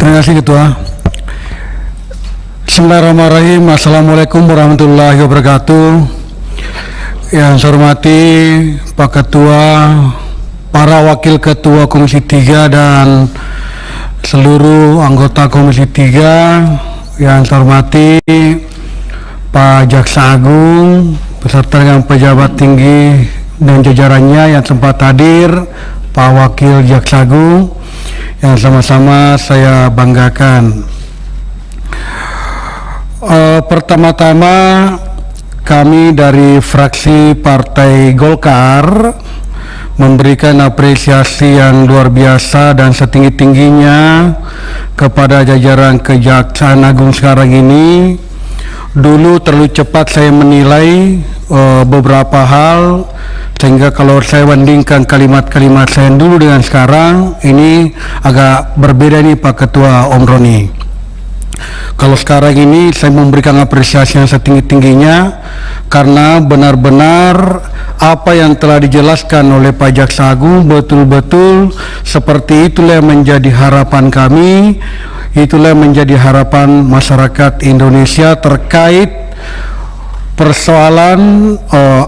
Terima kasih Ketua. Bismillahirrahmanirrahim. Assalamualaikum warahmatullahi wabarakatuh. Yang saya hormati Pak Ketua, para Wakil Ketua Komisi 3 dan seluruh anggota Komisi 3, yang saya hormati Pak Jaksa Agung beserta dengan pejabat tinggi dan jajarannya yang sempat hadir, Pak Wakil Jaksa Agung, yang sama-sama saya banggakan. Pertama-tama kami dari fraksi Partai Golkar memberikan apresiasi yang luar biasa dan setinggi-tingginya kepada jajaran Kejaksaan Agung sekarang ini. Dulu terlalu cepat saya menilai beberapa hal, sehingga kalau saya bandingkan kalimat-kalimat saya dulu dengan sekarang, ini agak berbeda nih Pak Ketua Om Roni. Kalau sekarang ini saya memberikan apresiasi yang setinggi-tingginya karena benar-benar apa yang telah dijelaskan oleh Pak Jaksa Agung betul-betul seperti itulah yang menjadi harapan kami, itulah yang menjadi harapan masyarakat Indonesia terkait persoalan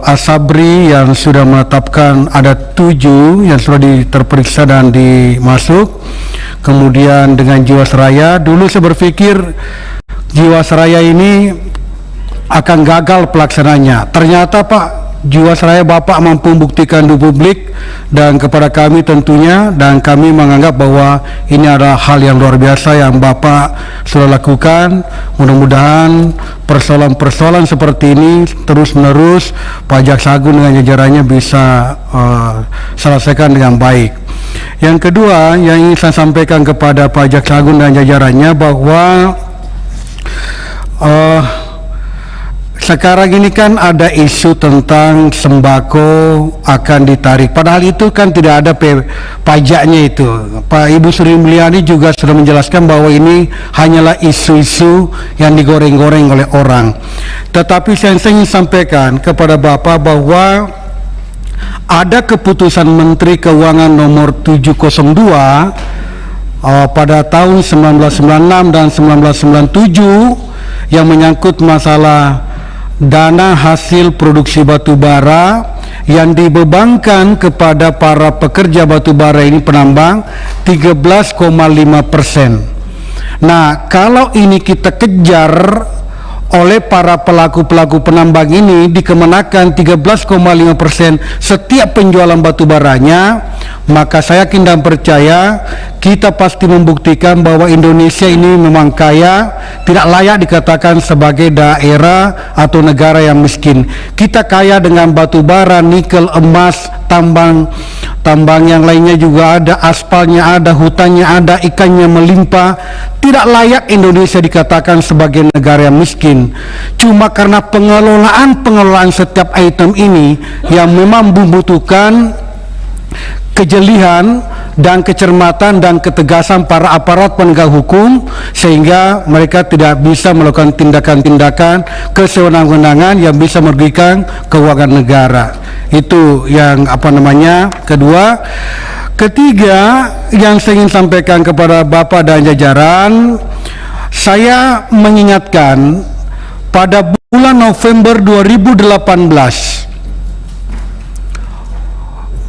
Asabri yang sudah menetapkan ada 7 yang sudah terperiksa dan dimasuk. Kemudian dengan Jiwasraya, dulu saya berpikir Jiwasraya ini akan gagal pelaksananya. Ternyata Pak, Jiwasraya Bapak mampu membuktikan di publik dan kepada kami tentunya, dan kami menganggap bahwa ini adalah hal yang luar biasa yang Bapak sudah lakukan. Mudah-mudahan persoalan-persoalan seperti ini terus-menerus Pak Jaksa Agung dengan jajarannya bisa selesaikan dengan baik. Yang kedua yang ingin saya sampaikan kepada Pak Jaksa Agung dan jajarannya bahwa sekarang ini kan ada isu tentang sembako akan ditarik, padahal itu kan tidak ada pajaknya itu. Pak Ibu Sri Mulyani juga sudah menjelaskan bahwa ini hanyalah isu-isu yang digoreng-goreng oleh orang. Tetapi saya ingin sampaikan kepada Bapak bahwa ada keputusan Menteri Keuangan nomor 702 pada tahun 1996 dan 1997 yang menyangkut masalah dana hasil produksi batu bara yang dibebankan kepada para pekerja batu bara ini penambang 13,5%. Nah, kalau ini kita kejar oleh para pelaku-pelaku penambang ini dikenakan 13,5% setiap penjualan batu baranya, maka saya yakin dan percaya kita pasti membuktikan bahwa Indonesia ini memang kaya, tidak layak dikatakan sebagai daerah atau negara yang miskin. Kita kaya dengan batu bara, nikel, emas, tambang yang lainnya juga ada, aspalnya ada, hutannya ada, ikannya melimpah. Tidak layak Indonesia dikatakan sebagai negara yang miskin. Cuma karena pengelolaan setiap item ini yang memang membutuhkan kejelian dan kecermatan dan ketegasan para aparat penegak hukum, sehingga mereka tidak bisa melakukan tindakan-tindakan kesewenang-wenangan yang bisa merugikan keuangan negara. Itu yang kedua. Ketiga yang saya ingin sampaikan kepada Bapak dan jajaran, saya mengingatkan pada bulan November 2018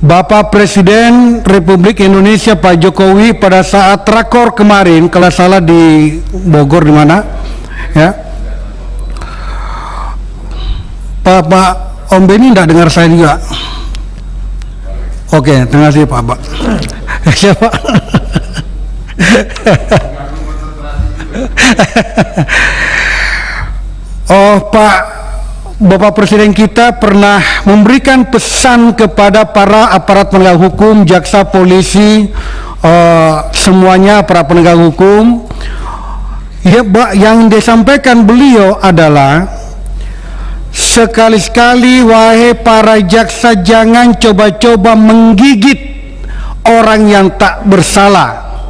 Bapak Presiden Republik Indonesia Pak Jokowi pada saat rakor kemarin, kalau salah di Bogor, di mana ya Pak Om Beni tidak dengar saya juga. Oke, terima kasih Pak. Siapa? Bapak Presiden kita pernah memberikan pesan kepada para aparat penegak hukum, jaksa, polisi, semuanya para penegak hukum. Ya, yang disampaikan beliau adalah, sekali-sekali wahai para jaksa, jangan coba-coba menggigit orang yang tak bersalah,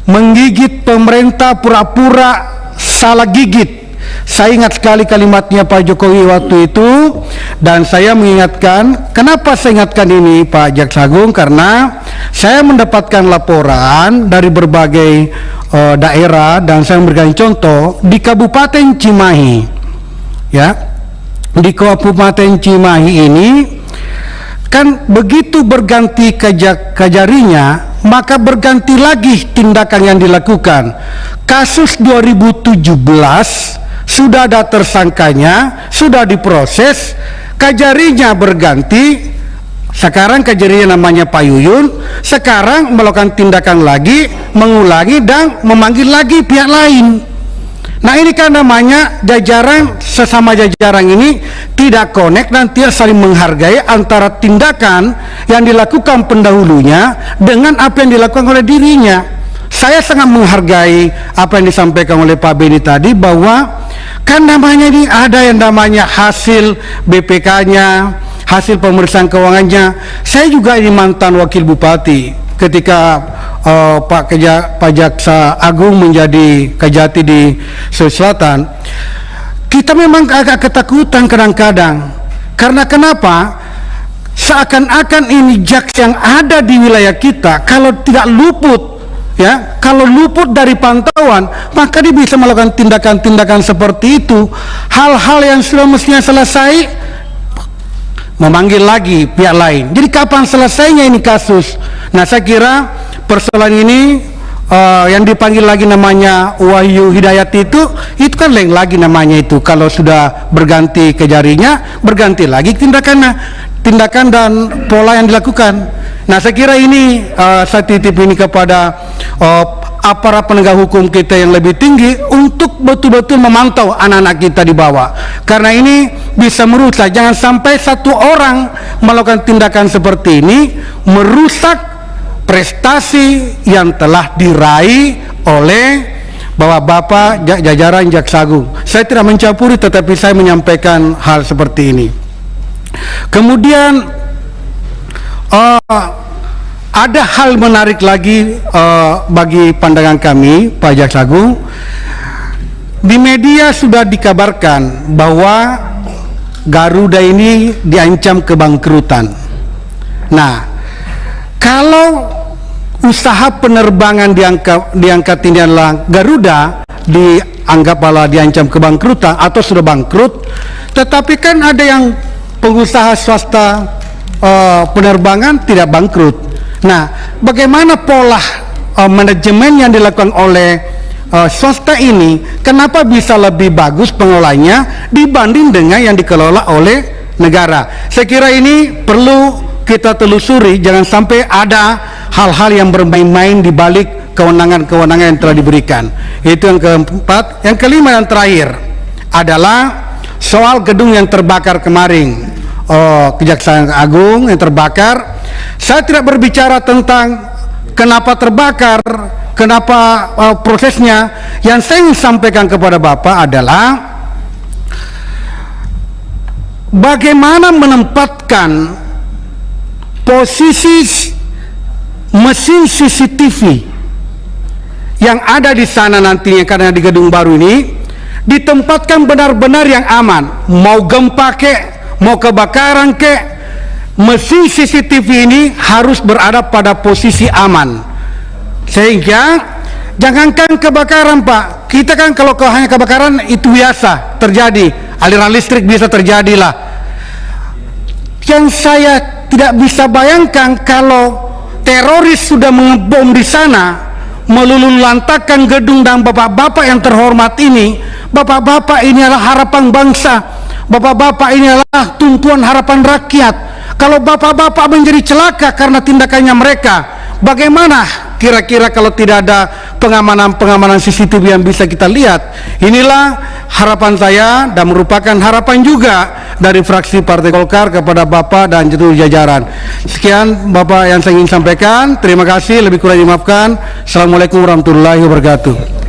menggigit pemerintah pura-pura salah gigit. Saya ingat sekali kalimatnya Pak Jokowi waktu itu, dan saya mengingatkan, kenapa saya ingatkan ini Pak Jaksa Agung, karena saya mendapatkan laporan dari berbagai daerah, dan saya memberikan contoh di Kabupaten Cimahi. Ya, di Kabupaten Cimahi ini kan begitu berganti kajarinya, maka berganti lagi tindakan yang dilakukan. Kasus 2017 sudah ada tersangkanya, sudah diproses, kajarinya berganti. Sekarang kejadian namanya Pak Yuyun, sekarang melakukan tindakan lagi, mengulangi dan memanggil lagi pihak lain. Nah, ini kan namanya jajaran, sesama jajaran ini tidak connect dan tidak saling menghargai antara tindakan yang dilakukan pendahulunya dengan apa yang dilakukan oleh dirinya. Saya sangat menghargai apa yang disampaikan oleh Pak Beni tadi, bahwa kan namanya ini ada yang namanya hasil BPK-nya, hasil pemeriksaan keuangannya. Saya juga ini mantan wakil bupati ketika Pak Jaksa Agung menjadi Kejati di Sulawesi Selatan. Kita memang agak ketakutan kadang-kadang, karena kenapa? Seakan-akan ini jaksa yang ada di wilayah kita, kalau tidak luput, ya, kalau luput dari pantauan, maka dia bisa melakukan tindakan-tindakan seperti itu. Hal-hal yang sudah mestinya selesai, memanggil lagi pihak lain. Jadi kapan selesainya ini kasus? Nah, saya kira persoalan ini yang dipanggil lagi namanya Wahyu Hidayat itu kan lain lagi namanya itu. Kalau sudah berganti ke jarinya, berganti lagi tindakan dan pola yang dilakukan. Nah, saya kira ini saya titip ini kepada aparat penegak hukum kita yang lebih tinggi untuk betul-betul memantau anak-anak kita di bawah, karena ini bisa merusak. Jangan sampai satu orang melakukan tindakan seperti ini merusak prestasi yang telah diraih oleh Bapak-bapak jajaran Jaksa Agung. Saya tidak mencampuri, tetapi saya menyampaikan hal seperti ini. Kemudian ada hal menarik lagi bagi pandangan kami, Pak Jaksa Agung. Di media sudah dikabarkan bahwa Garuda ini diancam kebangkrutan. Nah, kalau usaha penerbangan diangkat ini adalah Garuda dianggap malah diancam kebangkrutan atau sudah bangkrut, tetapi kan ada yang pengusaha swasta penerbangan tidak bangkrut. Nah, bagaimana pola manajemen yang dilakukan oleh swasta ini, kenapa bisa lebih bagus pengelolanya dibanding dengan yang dikelola oleh negara? Saya kira ini perlu kita telusuri, jangan sampai ada hal-hal yang bermain-main di balik kewenangan-kewenangan yang telah diberikan. Itu yang keempat. Yang kelima, yang terakhir adalah soal gedung yang terbakar kemarin, Kejaksaan Agung yang terbakar. Saya tidak berbicara tentang kenapa terbakar, kenapa prosesnya. Yang saya ingin sampaikan kepada Bapak adalah bagaimana menempatkan posisi mesin CCTV yang ada di sana nantinya, karena di gedung baru ini ditempatkan benar-benar yang aman. Mau gempa kek, mau kebakaran kek, mesin CCTV ini harus berada pada posisi aman, sehingga jangankan kebakaran, Pak, kita kan kalau hanya kebakaran itu biasa terjadi, aliran listrik bisa terjadilah. Yang saya tidak bisa bayangkan kalau teroris sudah mengebom di sana, meluluhlantakkan gedung, dan bapak-bapak yang terhormat ini, bapak-bapak ini adalah harapan bangsa, bapak-bapak ini adalah tumpuan harapan rakyat. Kalau bapak-bapak menjadi celaka karena tindakannya mereka, bagaimana kira-kira kalau tidak ada pengamanan CCTV yang bisa kita lihat? Inilah harapan saya dan merupakan harapan juga dari fraksi Partai Golkar kepada Bapak dan seluruh jajaran. Sekian Bapak yang saya ingin sampaikan. Terima kasih, lebih kurang dimaafkan. Assalamualaikum warahmatullahi wabarakatuh.